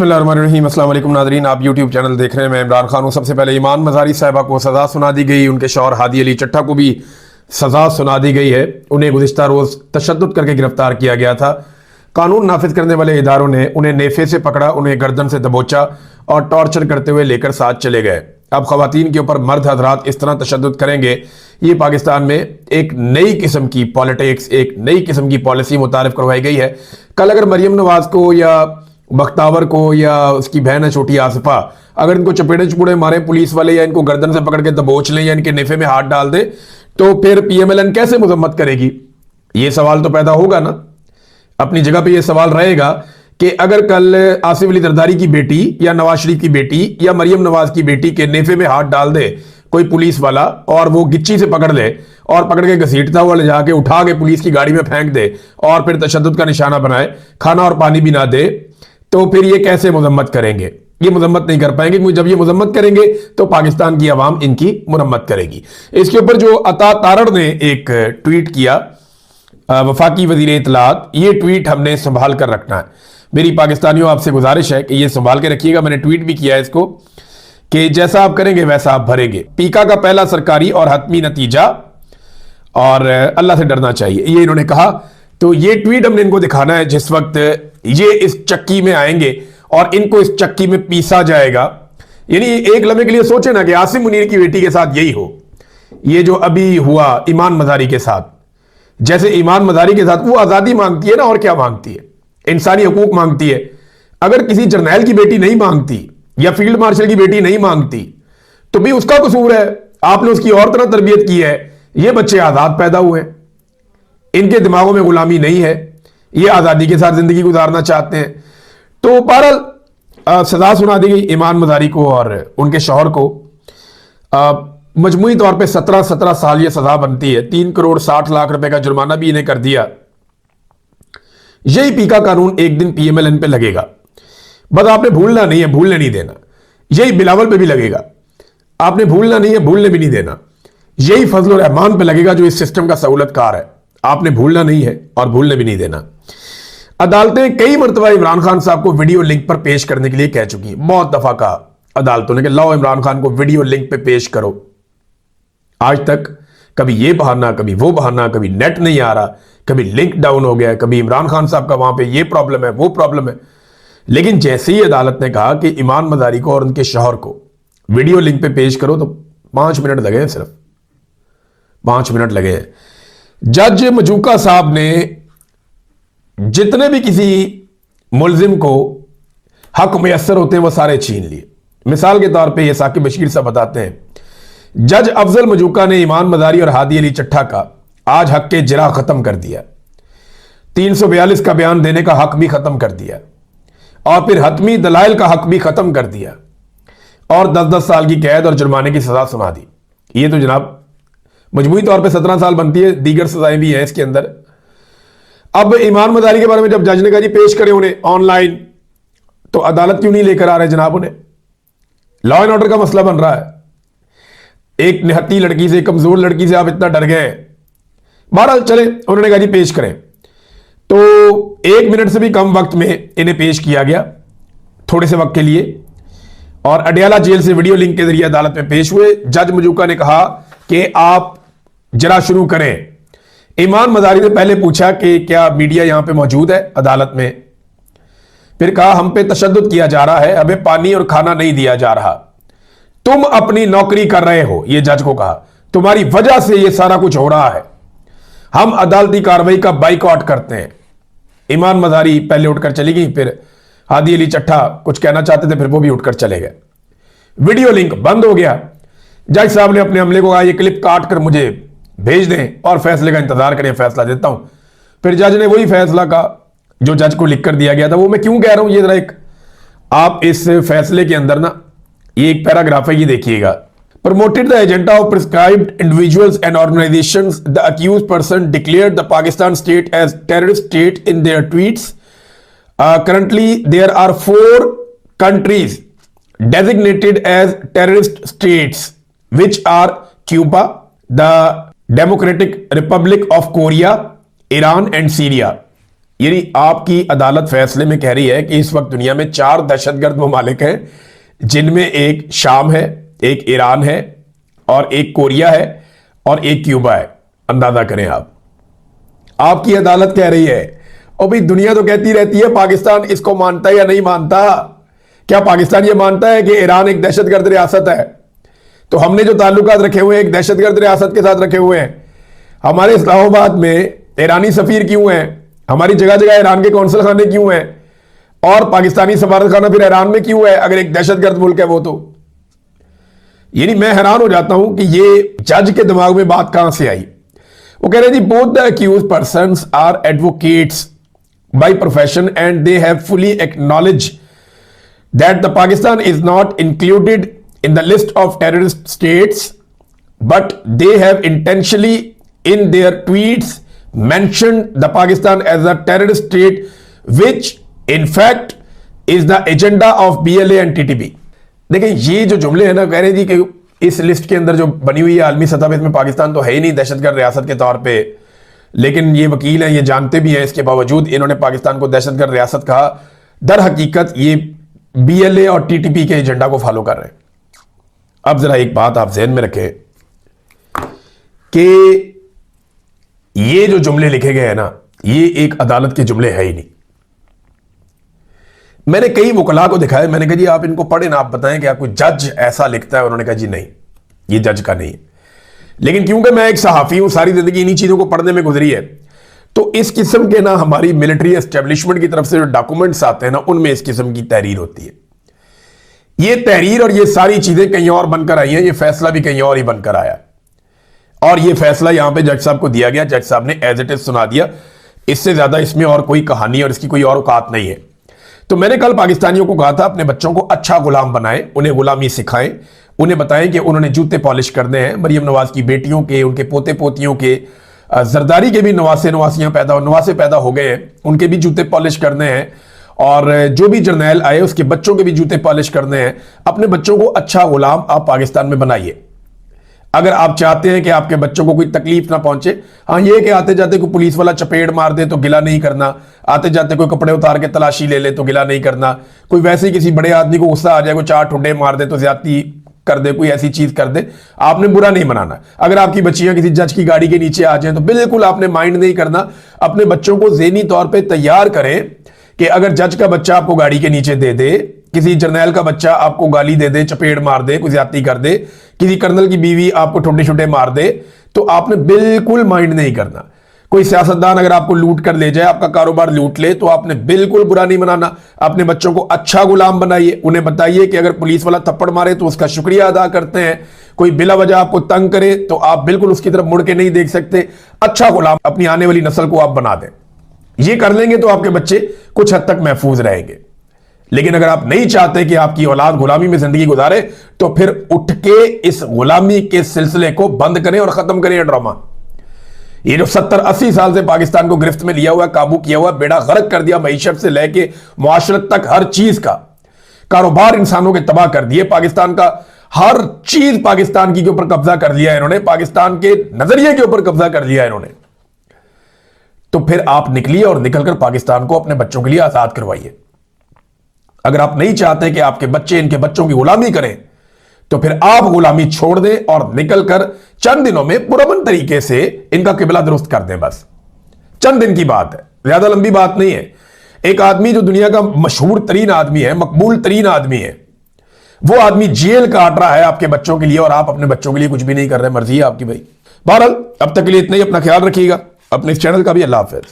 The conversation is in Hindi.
बिस्मिल्लाहिर्रहमानिर्रहीम। अस्सलाम वालेकुम नाज़रीन, आप यूट्यूब चैनल देख रहे हैं। मैं इमरान खान हूँ। सबसे पहले ईमान मज़ारी साहिबा को सज़ा सुना दी गई, उनके शौहर हादी अली चट्टा को भी सज़ा सुना दी गई है। उन्हें गुज़िश्ता रोज़ तशद्दुद करके गिरफ्तार किया गया था। कानून नाफिज करने वाले इदारों ने उन्हें नेफे से पकड़ा, उन्हें गर्दन से दबोचा और टॉर्चर करते हुए लेकर साथ चले गए। अब ख़वातीन के ऊपर मर्द हजरात इस तरह तशद्दुद करेंगे, ये पाकिस्तान में एक नई किस्म की पॉलिटिक्स, एक नई किस्म की पॉलिसी मुतारिफ करवाई गई है। कल अगर मरियम नवाज को या बख्तावर को या उसकी बहन है छोटी आसिफा, अगर इनको चपेड़े चुपेड़े मारे पुलिस वाले या इनको गर्दन से पकड़ के दबोच लें या इनके नेफे में हाथ डाल दे, तो फिर पीएमएलएन कैसे मजम्मत करेगी? ये सवाल तो पैदा होगा ना। अपनी जगह पे ये सवाल रहेगा कि अगर कल आसिफ अली जरदारी की बेटी या नवाज शरीफ की बेटी या मरियम नवाज की बेटी के नेफे में हाथ डाल दे कोई पुलिस वाला और वो गिच्ची से पकड़ ले और पकड़ के घसीटता हुआ ले जाके उठा के पुलिस की गाड़ी में फेंक दे और फिर तशद्दुद का निशाना बनाए, खाना और पानी भी ना दे, तो फिर ये कैसे मजम्मत करेंगे? ये मजम्मत नहीं कर पाएंगे, क्योंकि जब ये मजम्मत करेंगे तो पाकिस्तान की आवाम इनकी मुरम्मत करेगी। इसके ऊपर जो अता तारड़ ने एक ट्वीट किया, वफाकी वजीर इत्तलात, ये ट्वीट हमने संभाल कर रखना है। मेरी पाकिस्तानियों आपसे गुजारिश है कि ये संभाल के रखिएगा। मैंने ट्वीट भी किया है इसको कि जैसा आप करेंगे वैसा आप भरेंगे। पीका का पहला सरकारी और हतमी नतीजा, और अल्लाह से डरना चाहिए, ये इन्होंने कहा। तो ये ट्वीट हमने इनको दिखाना है जिस वक्त ये इस चक्की में आएंगे और इनको इस चक्की में पीसा जाएगा। यानी एक लम्हे के लिए सोचे ना कि आसिम मुनीर की बेटी के साथ यही हो, ये जो अभी हुआ ईमान मज़ारी के साथ। जैसे ईमान मज़ारी के साथ वो आज़ादी मांगती है ना, और क्या मांगती है? इंसानी हकूक मांगती है। अगर किसी जर्नैल की बेटी नहीं मांगती या फील्ड मार्शल की बेटी नहीं मांगती तो भी उसका कसूर है। आपने उसकी और तरह तरबियत की है। ये बच्चे आज़ाद पैदा हुए, इनके दिमागों में गुलामी नहीं है, ये आज़ादी के साथ जिंदगी गुजारना चाहते हैं। तो बहरहाल सजा सुना दी गई ईमान मज़ारी को और उनके शौहर को। मजमूई तौर पे 17 साल ये सजा बनती है। 3 करोड़ 60 लाख रुपए का जुर्माना भी इन्हें कर दिया। यही पीका कानून एक दिन पीएमएलएन पे लगेगा। बस आपने भूलना नहीं है, भूलने नहीं देना। यही बिलावल पे भी लगेगा, आपने भूलना नहीं है, भूलने भी नहीं देना। यही फजल रहमान पे लगेगा जो इस सिस्टम का सहूलतकार है, आपने भूलना नहीं है और भूलने भी नहीं देना। अदालतें कई मरतबा इमरान खान साहब को वीडियो लिंक पर पेश करने के लिए कह चुकी हैं। बहुत दफा कहा अदालतों ने कि लाओ इमरान खान को वीडियो लिंक पे पेश करो। आज तक कभी ये बहाना, कभी वो बहाना, कभी नेट नहीं आ रहा, कभी लिंक डाउन हो गया, कभी इमरान खान साहब का वहां पे ये प्रॉब्लम है, वो प्रॉब्लम है। लेकिन जैसे ही अदालत ने कहा कि ईमान मज़ारी को और उनके शौहर को वीडियो लिंक पे पेश करो, तो 5 मिनट लगे हैं, सिर्फ 5 मिनट लगे हैं। जज मजूका साहब ने जितने भी किसी मुलजिम को हक मैसर होते हैं वो सारे छीन लिए। मिसाल के तौर पे ये साकिब बशीर साहब बताते हैं, जज अफजल मजूका ने ईमान मज़ारी और हादी अली चट्टा का आज हक के जिरा खत्म कर दिया, 342 का बयान देने का हक भी खत्म कर दिया और फिर हतमी दलाइल का हक भी खत्म कर दिया और 10-10 साल की कैद और जुर्माने की सजा सुना दी। ये तो जनाब मजमूई तौर पे 17 साल बनती है, दीगर सजाएं भी हैं इसके अंदर। अब ईमान मज़ारी के बारे में जब जज ने कहा जी पेश करें उन्हें ऑनलाइन, तो अदालत क्यों नहीं लेकर आ रहे जनाब उन्हें? लॉ एंड ऑर्डर का मसला बन रहा है। एक निहत्ती लड़की से, कमजोर लड़की से आप इतना डर गए। बहरहाल चले, उन्होंने कहा जी पेश करें, तो 1 मिनट से भी कम वक्त में इन्हें पेश किया गया, थोड़े से वक्त के लिए, और अडयाला जेल से वीडियो लिंक के जरिए अदालत में पेश हुए। जज मजूका ने कहा कि आप जरा शुरू करें। ईमान मज़ारी ने पहले पूछा कि क्या मीडिया यहां पे मौजूद है अदालत में? फिर कहा हम पे तशद्दुद किया जा रहा है, हमें पानी और खाना नहीं दिया जा रहा, तुम अपनी नौकरी कर रहे हो। ये जज को कहा तुम्हारी वजह से ये सारा कुछ हो रहा है, हम अदालती कार्रवाई का बाइकआउट करते हैं। ईमान मज़ारी पहले उठकर चली गई, फिर हादी अली चट्टा कुछ कहना चाहते थे, फिर वो भी उठकर चले गए। वीडियो लिंक बंद हो गया। जज साहब ने अपने अमले को कहा ये क्लिप काट कर मुझे भेज दें और फैसले का इंतजार करें, फैसला देता हूं। फिर जज ने वही फैसला कहा जो जज को लिख कर दिया गया था। वो मैं क्यों कह रहा हूं, ये जरा एक आप इस फैसले के अंदर ना ये एक पैराग्राफ है, ये देखिएगा। Promoted the agenda of prescribed individuals and organisations, the accused person declared the Pakistan state as terrorist state in their tweets. Currently there are 4 countries designated as terrorist states, which are Cuba, the Democratic Republic of Korea, Iran and Syria. यानी आपकी अदालत फैसले में कह रही है कि इस वक्त दुनिया में 4 दहशतगर्द ममालिक हैं, जिनमें एक शाम है, एक ईरान है, और एक कोरिया है, और एक क्यूबा है। अंदाजा करें आप। आपकी अदालत कह रही है। और भाई दुनिया तो कहती रहती है पाकिस्तान इसको मानता है या नहीं मानता। क्या पाकिस्तान ये मानता है कि ईरान एक दहशतगर्द रियासत है? तो हमने जो ताल्लुकात रखे हुए हैं एक दहशतगर्द रियासत के साथ रखे हुए हैं। हमारे इस्लामाबाद में ईरानी सफीर क्यों हैं? हमारी जगह जगह ईरान के कौंसल खाने क्यों हैं? और पाकिस्तानी सफारत खाना फिर ईरान में क्यों है अगर एक दहशतगर्द मुल्क है वो? तो यानी मैं हैरान हो जाता हूं कि ये जज के दिमाग में बात कहां से आई। वो कह रहे जी both the accused persons are advocates by profession and they have fully acknowledge that the Pakistan is not included in the list of terrorist states but they have intentionally in their tweets mentioned the Pakistan as a terrorist state which in fact is the agenda of BLA and TTP। देखिए ये जो जुमले हैं ना, कह रहे जी कि इस लिस्ट के अंदर जो बनी हुई है आलमी सतह पे इसमें पाकिस्तान तो है ही नहीं दहशतगर्द रियासत के तौर पे, लेकिन ये वकील हैं, ये जानते भी हैं, इसके बावजूद इन्होंने पाकिस्तान को दहशतगर्द रियासत कहा। दर हकीकत ये BLA और TTP के एजेंडा को फॉलो कर रहे हैं। अब जरा एक बात आप ज़हन में रखें कि ये जो जुमले लिखे गए हैं ना, ये एक अदालत के जुमले है ही नहीं। मैंने कई वकला को दिखाया, मैंने कहा जी आप इनको पढ़े ना, आप बताएं कि आपको जज ऐसा लिखता है। उन्होंने कहा जी नहीं, ये जज का नहीं है। लेकिन क्योंकि मैं एक सहाफी हूं, सारी जिंदगी इन्हीं चीजों को पढ़ने में गुजरी है, तो इस किस्म के ना हमारी मिलिट्री एस्टेब्लिशमेंट की तरफ से जो डॉक्यूमेंट्स आते हैं ना, उनमें इस किस्म की तहरीर होती है। ये तहरीर और ये सारी चीजें कहीं और बनकर आई हैं, ये फैसला भी कहीं और ही बनकर आया और ये फैसला यहां पे जज साहब को दिया गया। जज साहब ने एज इट इज सुना दिया। इससे ज्यादा इसमें और कोई कहानी और इसकी कोई और औकात नहीं है। तो मैंने कल पाकिस्तानियों को कहा था अपने बच्चों को अच्छा गुलाम बनाएं, उन्हें गुलामी सिखाएं, उन्हें बताएं कि उन्होंने जूते पॉलिश करने हैं। मरियम नवाज की बेटियों के, उनके पोते पोतियों के, जरदारी के भी नवासियां नवासे पैदा हो गए हैं, उनके भी जूते पॉलिश करने हैं। और जो भी जर्नैल आए उसके बच्चों के भी जूते पॉलिश करने हैं। अपने बच्चों को अच्छा गुलाम आप पाकिस्तान में बनाइए। अगर आप चाहते हैं कि आपके बच्चों को कोई तकलीफ ना पहुंचे, हाँ ये कि आते जाते कोई पुलिस वाला चपेट मार दे तो गिला नहीं करना, आते जाते कोई कपड़े उतार के तलाशी ले ले तो गिला नहीं करना, कोई वैसे ही किसी बड़े आदमी को गुस्सा आ जाए, कोई 4 ठुड्डे मार दे तो ज्यादती कर दे, कोई ऐसी चीज कर दे, आपने बुरा नहीं मनाना। अगर आपकी बच्चियां किसी जज की गाड़ी के नीचे आ जाए तो बिल्कुल आपने माइंड नहीं करना। अपने बच्चों को ज़हनी तौर पर तैयार करें कि अगर जज का बच्चा आपको गाड़ी के नीचे दे दे, किसी जर्नैल का बच्चा आपको गाली दे दे, चपेट मार दे, कोई ज्यादती कर दे, किसी कर्नल की बीवी आपको ठुड्डे छुट्टे मार दे, तो आपने बिल्कुल माइंड नहीं करना। कोई सियासतदान अगर आपको लूट कर ले जाए, आपका कारोबार लूट ले, तो आपने बिल्कुल बुरा नहीं मनाना। अपने बच्चों को अच्छा गुलाम बनाइए। उन्हें बताइए कि अगर पुलिस वाला थप्पड़ मारे तो उसका शुक्रिया अदा करते हैं। कोई बिला वजह आपको तंग करे तो आप बिल्कुल उसकी तरफ मुड़ के नहीं देख सकते। अच्छा गुलाम अपनी आने वाली नस्ल को आप बना दें। ये कर लेंगे तो आपके बच्चे कुछ हद तक महफूज रहेंगे। लेकिन अगर आप नहीं चाहते कि आपकी औलाद गुलामी में जिंदगी गुजारे, तो फिर उठ के इस गुलामी के सिलसिले को बंद करें और खत्म करें ये ड्रामा। ये जो 70-80 साल से पाकिस्तान को गिरफ्त में लिया हुआ, काबू किया हुआ, बेड़ा गर्क कर दिया, मईशत से लेके मुआशरत तक हर चीज का कारोबार इंसानों के तबाह कर दिए। पाकिस्तान का हर चीज पाकिस्तान की के ऊपर कब्जा कर लिया इन्होंने, पाकिस्तान के नजरिए के ऊपर कब्जा कर लिया इन्होंने। तो फिर आप निकलिए और निकलकर पाकिस्तान को अपने बच्चों के लिए आजाद करवाइए। अगर आप नहीं चाहते कि आपके बच्चे इनके बच्चों की गुलामी करें, तो फिर आप गुलामी छोड़ दें और निकलकर चंद दिनों में पुरअमन तरीके से इनका किबला दुरुस्त कर दें। बस चंद दिन की बात है, ज्यादा लंबी बात नहीं है। एक आदमी जो दुनिया का मशहूर तरीन आदमी है, मकबूल तरीन आदमी है, वो आदमी जेल काट रहा है आपके बच्चों के लिए, और आप अपने बच्चों के लिए कुछ भी नहीं कर रहे। मर्जी है आपकी भाई। बहरहाल अब तक के लिए इतना ही। अपना ख्याल रखिएगा, अपने इस चैनल का भी। अल्लाह हाफिज।